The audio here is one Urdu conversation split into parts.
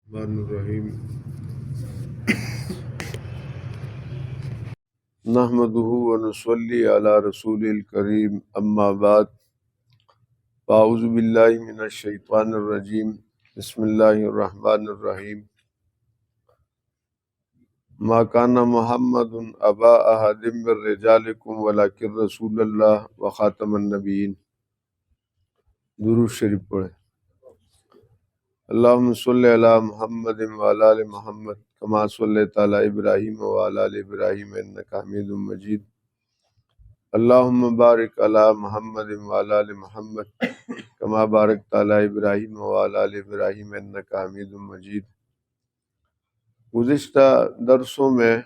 الرحمن الرحیم نحمده ونصلی علی رسول الکریم اما بعد اعوذ باللہ من الشیطان الرجیم بسم اللہ الرحمن الرحیم ما کان محمد ابا احد من رجالکم ولکن رسول اللہ وخاتم النبیین۔ درود شریف پڑھیں۔ اللہم صلی علی محمد وعلی آل محمد کما صلیت علی ابراہیم وعلی آل ابراہیم انک حمید مجید۔ اللہم بارک علی محمد وعلی آل محمد کما بارکت علی ابراہیم وعلی آل ابراہیم انک حمید مجید۔ گزشتہ درسوں میں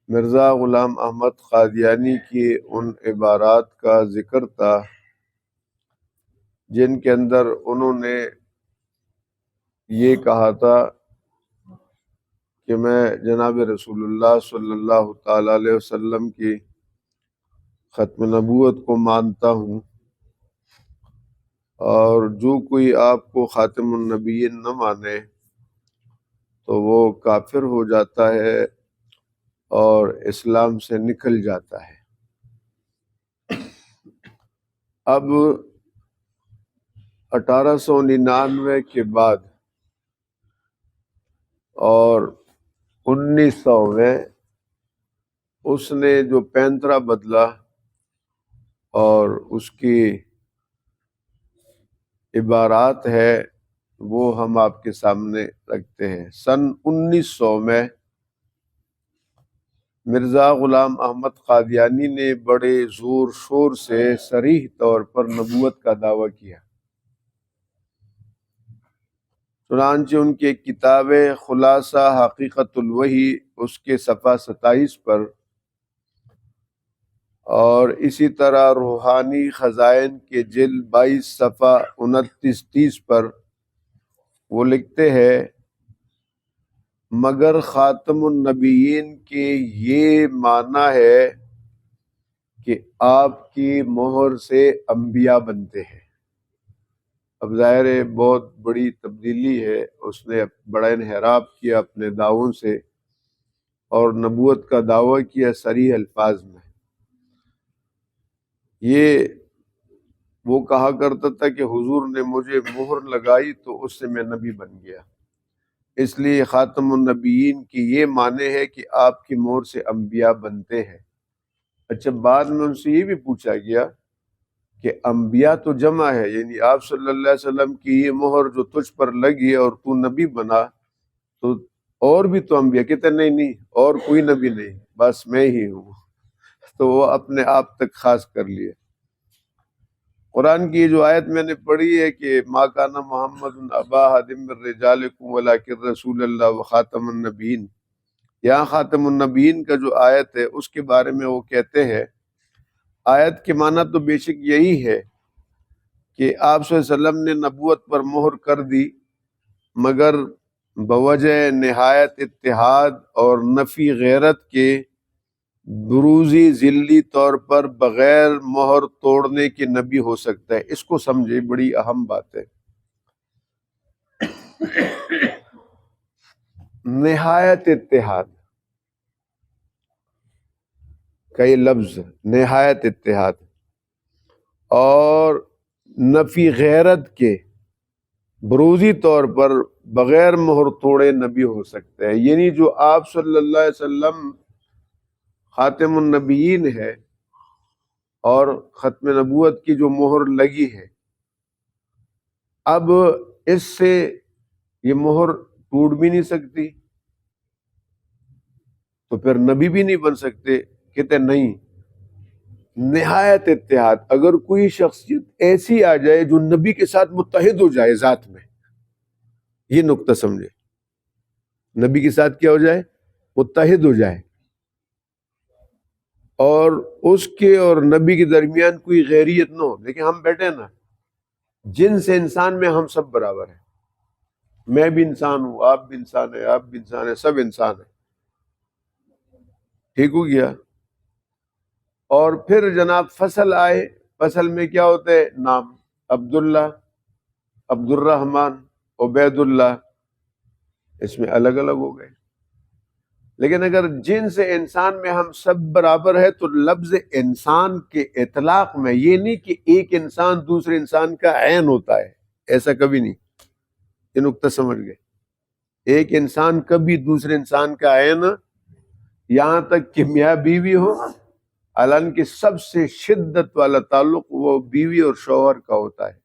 مرزا غلام احمد قادیانی کی ان عبارات کا ذکر تھا جن کے اندر انہوں نے یہ کہا تھا کہ میں جناب رسول اللہ صلی اللہ تعالی علیہ وسلم کی ختم نبوت کو مانتا ہوں، اور جو کوئی آپ کو خاتم النبیین نہ مانے تو وہ کافر ہو جاتا ہے اور اسلام سے نکل جاتا ہے۔ اب 1899 کے بعد اور 1900 میں اس نے جو پینترا بدلا اور اس کی عبارات ہے وہ ہم آپ کے سامنے رکھتے ہیں۔ سن 1900 میں مرزا غلام احمد قادیانی نے بڑے زور شور سے صریح طور پر نبوت کا دعویٰ کیا۔ چنانچہ ان کی کتاب خلاصہ حقیقت الوحی اس کے صفحہ 27 پر، اور اسی طرح روحانی خزائن کے جلد 22 صفحہ 29-30 پر وہ لکھتے ہیں، مگر خاتم النبیین کے یہ معنی ہے کہ آپ کی مہر سے انبیاء بنتے ہیں۔ اب ظاہر ہے بہت بڑی تبدیلی ہے، اس نے بڑا انحراف کیا اپنے دعووں سے اور نبوت کا دعویٰ کیا صریح الفاظ میں۔ یہ وہ کہا کرتا تھا کہ حضور نے مجھے مہر لگائی تو اس سے میں نبی بن گیا، اس لیے خاتم النبیین کی یہ معنی ہے کہ آپ کی مہر سے انبیاء بنتے ہیں۔ اچھا، بعد میں ان سے یہ بھی پوچھا گیا کہ انبیاء تو جمع ہے، یعنی آپ صلی اللہ علیہ وسلم کی یہ مہر جو تجھ پر لگی اور تو نبی بنا تو اور بھی تو انبیاء، کہتے نہیں اور کوئی نبی نہیں، بس میں ہی ہوں۔ تو وہ اپنے آپ تک خاص کر لیے۔ قرآن کی یہ جو آیت میں نے پڑھی ہے کہ ما کان محمد ابا احد من رجالکم ولکن رسول اللہ وخاتم النبیین، یہاں خاتم النبیین کا جو آیت ہے اس کے بارے میں وہ کہتے ہیں، آیت کے معنی تو بے شک یہی ہے کہ آپ صلی اللہ علیہ وسلم نے نبوت پر مہر کر دی، مگر بوجہ نہایت اتحاد اور نفی غیرت کے بروزی ذلی طور پر بغیر مہر توڑنے کے نبی ہو سکتا ہے۔ اس کو سمجھے، بڑی اہم بات ہے۔ نہایت اتحاد کا یہ لفظ، نہایت اتحاد اور نفی غیرت کے بروزی طور پر بغیر مہر توڑے نبی ہو سکتا ہے، یعنی جو آپ صلی اللہ علیہ وسلم خاتم النبیین ہے اور ختم نبوت کی جو مہر لگی ہے، اب اس سے یہ مہر ٹوٹ بھی نہیں سکتی تو پھر نبی بھی نہیں بن سکتے۔ کہتے نہیں، نہایت اتحاد، اگر کوئی شخصیت ایسی آ جائے جو نبی کے ساتھ متحد ہو جائے ذات میں، یہ نقطہ سمجھے، نبی کے ساتھ کیا ہو جائے، متحد ہو جائے، اور اس کے اور نبی کے درمیان کوئی غیریت نہ ہو۔ لیکن ہم بیٹھے نا، جن سے انسان میں ہم سب برابر ہیں، میں بھی انسان ہوں، آپ بھی انسان ہیں، آپ بھی انسان ہیں، سب انسان ہیں، ٹھیک ہو گیا۔ اور پھر جناب فصل آئے، فصل میں کیا ہوتا ہے، نام، عبداللہ، عبد الرحمن، عبید اللہ، اس میں الگ الگ ہو گئے. لیکن اگر جنس انسان میں ہم سب برابر ہے تو لفظ انسان کے اطلاق میں یہ نہیں کہ ایک انسان دوسرے انسان کا عین ہوتا ہے، ایسا کبھی نہیں. یہ نقطہ سمجھ گئے؟ ایک انسان کبھی دوسرے انسان کا عین، یہاں تک کہ میاں بیوی ہو، حالانکہ سب سے شدت والا تعلق وہ بیوی اور شوہر کا ہوتا ہے،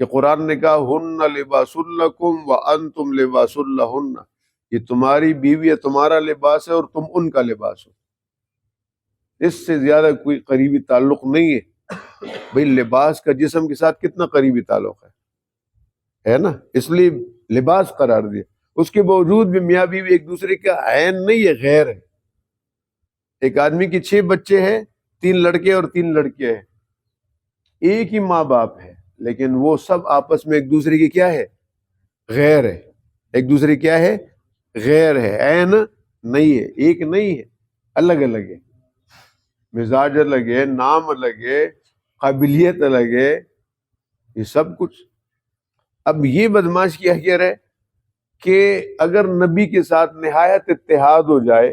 کہ قرآن نے کہا ہن لباس لکم وانتم لباس لہن، یہ تمہاری بیوی ہے، تمہارا لباس ہے اور تم ان کا لباس ہو. اس سے زیادہ کوئی قریبی تعلق نہیں ہے. بھئی لباس کا جسم کے ساتھ کتنا قریبی تعلق ہے نا، اس لیے لباس قرار دیا. اس کے باوجود بھی میاں بیوی ایک دوسرے کا عین نہیں ہے، غیر ہے. ایک آدمی کے 6 بچے ہیں، 3 لڑکے اور 3 لڑکیاں ہیں، ایک ہی ماں باپ ہے، لیکن وہ سب آپس میں ایک دوسرے کی کیا ہے؟ غیر ہے. ایک دوسرے کیا ہے؟ غیر ہے، عین نہیں ہے، ایک نہیں ہے، الگ الگ ہے. مزاج الگ ہے، نام الگ ہے، قابلیت الگ ہے، یہ سب کچھ. اب یہ بدماش کیا کیا رہے کہ اگر نبی کے ساتھ نہایت اتحاد ہو جائے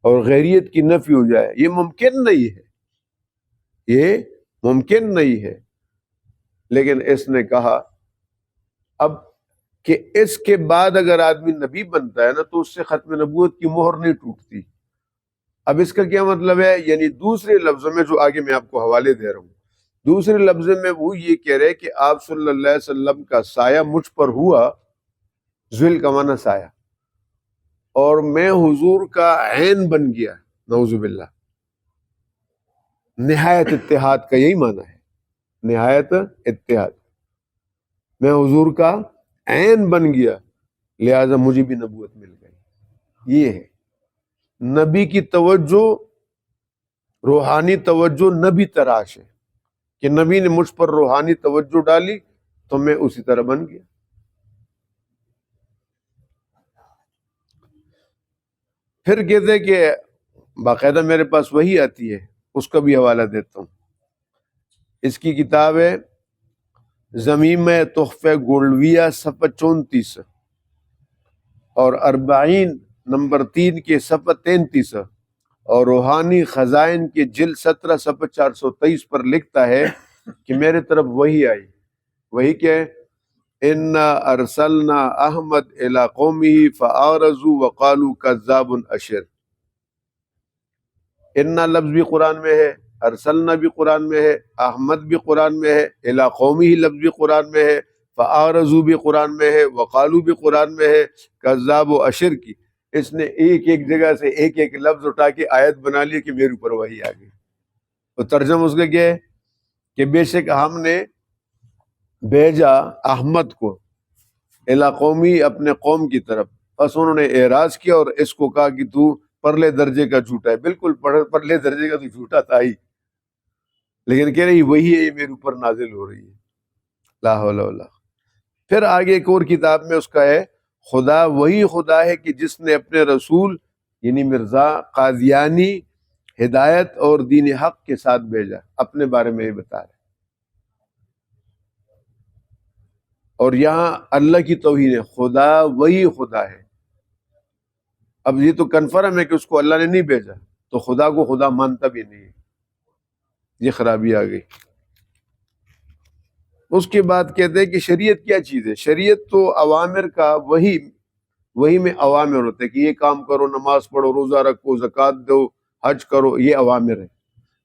اور غیریت کی نفی ہو جائے، یہ ممکن نہیں ہے، یہ ممکن نہیں ہے. لیکن اس نے کہا اب کہ اس کے بعد اگر آدمی نبی بنتا ہے نا تو اس سے ختم نبوت کی مہر نہیں ٹوٹتی. اب اس کا کیا مطلب ہے؟ یعنی دوسرے لفظوں میں، جو آگے میں آپ کو حوالے دے رہا ہوں، دوسرے لفظوں میں وہ یہ کہہ رہے کہ آپ صلی اللہ علیہ وسلم کا سایہ مجھ پر ہوا، ذل کا معنی سایہ، اور میں حضور کا عین بن گیا، نعوذ باللہ. نہایت اتحاد کا یہی معنی ہے، نہایت اتحاد. میں حضور کا عین بن گیا، لہذا مجھے بھی نبوت مل گئی. یہ ہے نبی کی توجہ، روحانی توجہ نبی تراش ہے، کہ نبی نے مجھ پر روحانی توجہ ڈالی تو میں اسی طرح بن گیا. پھر کہتے ہیں کہ باقاعدہ میرے پاس وہی آتی ہے، اس کا بھی حوالہ دیتا ہوں. اس کی کتاب ہے ضمیم تحفہ گولڈویہ صفحہ 34 اور 40 نمبر 3 کے صفحہ 33 اور روحانی خزائن کے جلد 17 صفحہ 423 پر لکھتا ہے کہ میرے طرف وہی آئی. وہی کیا ہے؟ اِنَّا أَرْسَلْنَا أَحْمَدَ إِلَىٰ قَوْمِهِ فَأَعْرَضُوا وَقَالُوا كَذَّابٌ أَشِرٌ. اِنَّا لفظ بھی قرآن میں ہے، ارسلنا بھی قرآن میں ہے، احمد بھی قرآن میں ہے، إِلَىٰ قَوْمِهِ لفظ بھی قرآن میں ہے، فَأَعْرَضُوا بھی قرآن میں ہے، وَقَالُوا بھی قرآن میں ہے. کذاب و اشر کی اس نے ایک جگہ سے ایک لفظ اٹھا کے آیت بنا لی کہ میرے اوپر وحی آ گئی. تو ترجمہ اس کا کیا ہے کہ بے شک ہم نے بھیجا احمد کو الی قومی، اپنے قوم کی طرف، بس انہوں نے اعراض کیا اور اس کو کہا کہ تو پرلے درجے کا جھوٹا ہے. بالکل پرلے درجے کا تو جھوٹا تھا ہی، لیکن کہہ رہی وہی ہے، یہ میرے اوپر نازل ہو رہی ہے. لا حول ولا. پھر آگے ایک اور کتاب میں اس کا ہے خدا وہی خدا ہے کہ جس نے اپنے رسول یعنی مرزا قادیانی ہدایت اور دین حق کے ساتھ بھیجا. اپنے بارے میں یہ بتا رہے، اور یہاں اللہ کی توہین ہے، خدا وہی خدا ہے. اب یہ تو کنفرم ہے کہ اس کو اللہ نے نہیں بھیجا، تو خدا کو خدا مانتا بھی نہیں ہے. یہ خرابی آ گئی. اس کے بعد کہتے ہیں کہ شریعت کیا چیز ہے؟ شریعت تو اوامر کا وہی میں اوامر ہوتے ہیں کہ یہ کام کرو، نماز پڑھو، روزہ رکھو، زکوٰۃ دو، حج کرو، یہ اوامر ہے.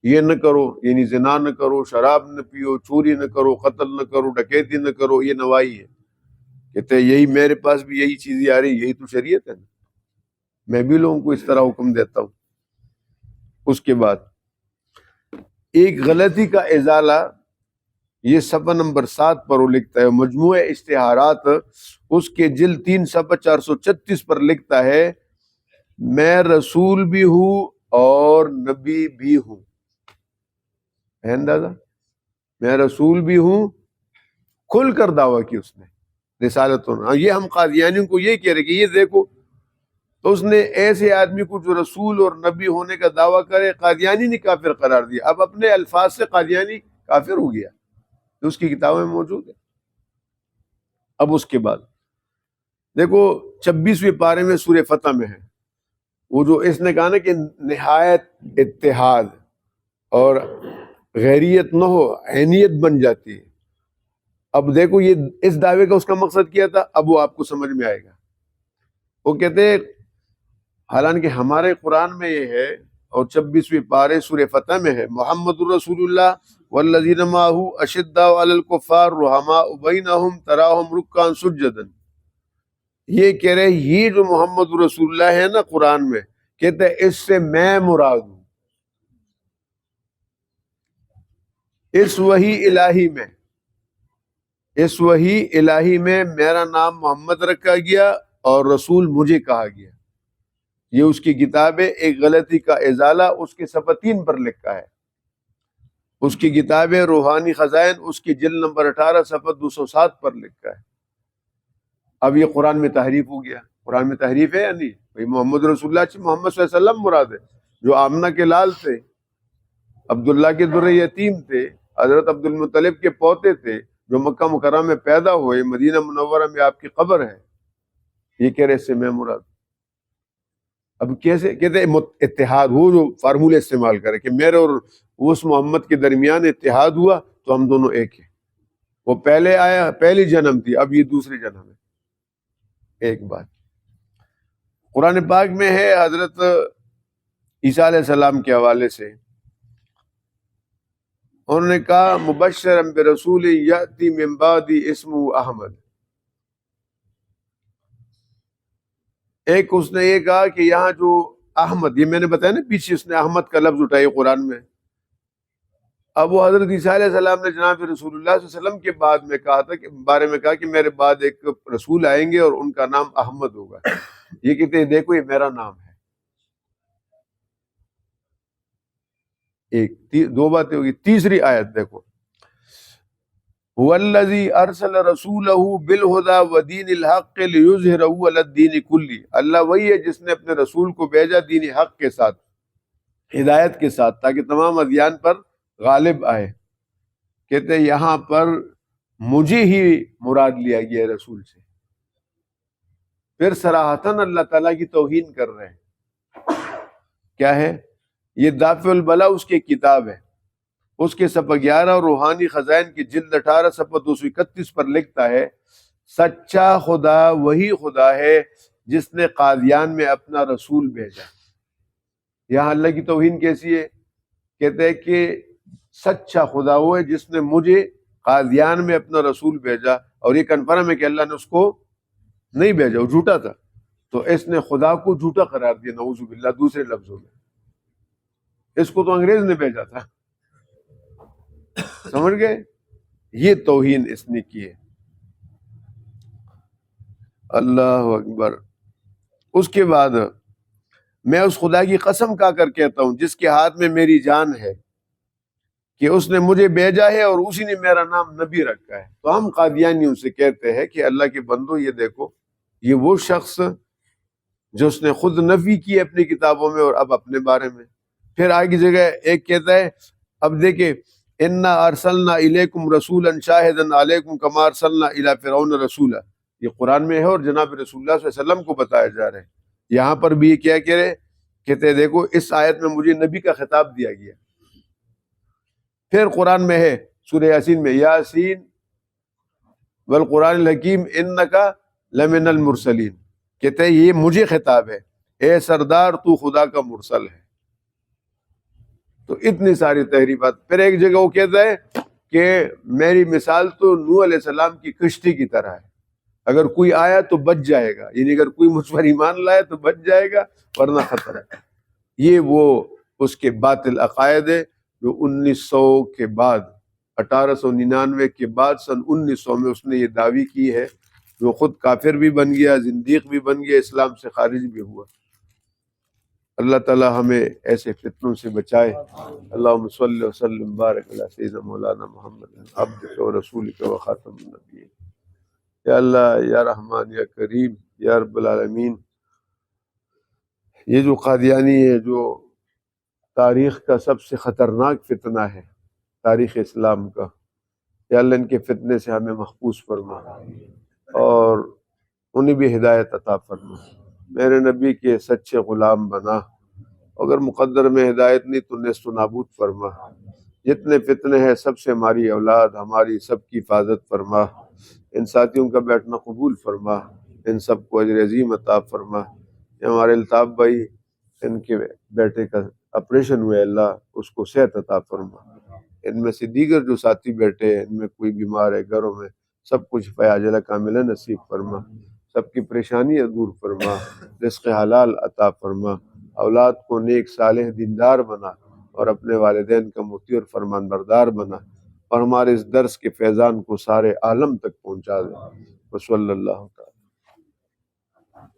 یہ نہ کرو یعنی زنا نہ کرو، شراب نہ پیو، چوری نہ کرو، قتل نہ کرو، ڈکیتی نہ کرو، یہ نواہی ہے. کہتے ہیں یہی میرے پاس بھی یہی چیزیں آ رہی، یہی تو شریعت ہے نا، میں بھی لوگوں کو اس طرح حکم دیتا ہوں. اس کے بعد ایک غلطی کا ازالہ، یہ صفحہ نمبر 7 پر وہ لکھتا ہے، مجموعہ اشتہارات اس کے جلد 3 صفحہ 436 پر لکھتا ہے میں رسول بھی ہوں اور نبی بھی ہوں. ہے اندازہ؟ میں رسول بھی ہوں، کھل کر دعویٰ کی اس نے رسالت ہونا. یہ ہم قادیانیوں کو یہ کہہ رہے کہ یہ دیکھو، تو اس نے ایسے آدمی کو جو رسول اور نبی ہونے کا دعویٰ کرے قادیانی نے کافر قرار دیا. اب اپنے الفاظ سے قادیانی کافر ہو گیا، تو اس کی کتابوں میں موجود ہے. اب اس کے بعد دیکھو 26ویں پارے میں سورہ فتح میں ہے وہ جو اس نے کہا نا کہ نہایت اتحاد اور غیریت نہ ہو عینیت بن جاتی ہے. اب دیکھو یہ اس دعوے کا اس کا مقصد کیا تھا، اب وہ آپ کو سمجھ میں آئے گا. وہ کہتے ہیں حالانکہ ہمارے قرآن میں یہ ہے اور 26ویں پارے سورہ فتح میں ہے محمد الرسول اللہ والذین معہ اشداء علی الکفار رحماء بینہم تراہم رکعا سجدا. یہ کہہ رہے یہ جو محمد رسول اللہ ہے نا قرآن میں، کہتے ہیں اس سے میں مراد ہوں. اس وحی الہی میں، اس وحی الہی میں میرا نام محمد رکھا گیا اور رسول مجھے کہا گیا. یہ اس کی کتاب ہے، ایک غلطی کا ازالہ اس کے صفحہ 3 پر لکھا ہے. اس کی کتاب ہے روحانی خزائن، اس کی جلد نمبر 18 صفحہ 207 پر لکھا ہے. اب یہ قرآن میں تحریف ہو گیا. قرآن میں تحریف ہے یا نہیں؟ بھائی محمد رسول اللہ سے محمد صلی اللہ علیہ وسلم مراد ہے، جو آمنہ کے لال تھے، عبداللہ کے در یتیم تھے، حضرت عبد المطلب کے پوتے تھے، جو مکہ مکرمہ میں پیدا ہوئے، مدینہ منورہ میں آپ کی قبر ہے. یہ کہہ رہے اس سے میں مراد. اب کیسے کہتے ہیں اتحاد، وہ جو فارمولے استعمال کرے کہ میرے اور اس محمد کے درمیان اتحاد ہوا تو ہم دونوں ایک ہیں. وہ پہلے آیا، پہلی جنم تھی، اب یہ دوسری جنم ہے. ایک بات قرآن پاک میں ہے حضرت عیسیٰ علیہ السلام کے حوالے سے، انہوں نے کہا مبشرا برسول یأتی من بعدی اسمہ احمد. ایک اس نے یہ کہا کہ یہاں جو احمد، یہ میں نے بتایا نا پیچھے اس نے احمد کا لفظ اٹھایا قرآن میں. اب وہ حضرت عیسیٰ علیہ السلام نے جناب رسول اللہ صلی اللہ علیہ وسلم کے بعد میں کہا تھا کہ بارے میں کہا کہ میرے بعد ایک رسول آئیں گے اور ان کا نام احمد ہوگا. یہ کہتے ہیں دیکھو یہ میرا نام ہے. دو باتیں ہوگی. تیسری آیت دیکھو، والذی ارسل رسولہ بالہدی ودین الحق لیظہرہ علی الدین کلہ. اللہ وہی ہے جس نے اپنے رسول کو بھیجا دین حق کے ساتھ، ہدایت کے ساتھ، تاکہ تمام ادیان پر غالب آئے. کہتے ہیں یہاں پر مجھے ہی مراد لیا گیا ہے رسول سے. پھر صراحتاً اللہ تعالیٰ کی توہین کر رہے ہیں. کیا ہے یہ؟ دافع البلا اس کی کتاب ہے، اس کے صفحہ 11 اور روحانی خزائن کی جلد 18 صفحہ 231 پر لکھتا ہے سچا خدا وہی خدا ہے جس نے قادیان میں اپنا رسول بھیجا. یہاں اللہ کی توہین کیسی ہے؟ کہتے ہیں کہ سچا خدا وہ ہے جس نے مجھے قادیان میں اپنا رسول بھیجا، اور یہ کنفرم ہے کہ اللہ نے اس کو نہیں بھیجا، وہ جھوٹا تھا. تو اس نے خدا کو جھوٹا قرار دیا، نعوذ باللہ. دوسرے لفظوں میں اس کو تو انگریز نے بھیجا تھا. سمجھ گئے؟ یہ توہین اس نے کی ہے. اللہ اکبر. اس کے بعد میں اس خدا کی قسم کھا کر کہتا ہوں جس کے ہاتھ میں میری جان ہے کہ اس نے مجھے بھیجا ہے اور اسی نے میرا نام نبی رکھا ہے. تو ہم قادیانیوں سے کہتے ہیں کہ اللہ کے بندو یہ دیکھو، یہ وہ شخص جو اس نے خود نفی کی اپنی کتابوں میں اور اب اپنے بارے میں. پھر آگے جگہ ایک کہتا ہے، اب دیکھیں انا ارسلنا الیکم رسولا شاہدا علیکم کما ارسلنا الی فرعون رسولا. یہ قرآن میں ہے اور جناب رسول اللہ صلی اللہ علیہ وسلم کو بتایا جا رہا ہے. یہاں پر بھی یہ کیا کہہ رہے؟ کہتے ہیں دیکھو اس آیت میں مجھے نبی کا خطاب دیا گیا. پھر قرآن میں ہے سورہ یاسین میں یاسین والقرآن الحکیم انک لمن المرسلین. کہتے ہیں یہ مجھے خطاب ہے، اے سردار تو خدا کا مرسل ہے. تو اتنی ساری تحریفات. پھر ایک جگہ وہ کہتا ہے کہ میری مثال تو نوح علیہ السلام کی کشتی کی طرح ہے، اگر کوئی آیا تو بچ جائے گا، یعنی اگر کوئی مجھ پر ایمان لائے تو بچ جائے گا ورنہ خطر ہے. یہ وہ اس کے باطل عقائد ہے جو 1900 کے بعد 1899 کے بعد سن 1900 میں اس نے یہ دعویٰ کی ہے، جو خود کافر بھی بن گیا، زندیق بھی بن گیا، اسلام سے خارج بھی ہوا. اللہ تعالی ہمیں ایسے فتنوں سے بچائے. اللہم صلی وسلم بارک علی سیدنا مولانا محمد عبدک و رسولک و خاتم النبیین. یا اللہ یا رحمان یا کریم یا رب العالمین، یہ جو قادیانی ہے جو تاریخ کا سب سے خطرناک فتنہ ہے تاریخ اسلام کا، یا اللہ ان کے فتنے سے ہمیں محفوظ فرما. اور انہیں بھی ہدایت عطا فرما، میرے نبی کے سچے غلام بنا، اگر مقدر میں ہدایت نہیں تو نیست و نابود فرما، جتنے فتنے ہیں سب سے ہماری اولاد ہماری سب کی حفاظت فرما، ان ساتھیوں کا بیٹھنا قبول فرما، ان سب کو اجر عظیم عطا فرما، یہ ہمارے الطاف بھائی ان کے بیٹے کا آپریشن ہوا ہے، اللہ اس کو صحت عطا فرما، ان میں سے دیگر جو ساتھی بیٹھے ہیں ان میں کوئی بیمار ہے گھروں میں، سب کچھ عاجلہ کاملہ نصیب فرما، سب کی پریشانیاں دور فرما، رزق حلال عطا فرما، اولاد کو نیک صالح دیندار بنا، اور اپنے والدین کا مطیع اور فرمان بردار بنا، اور ہمارے اس درس کے فیضان کو سارے عالم تک پہنچا دے، وصلی اللہ تعالی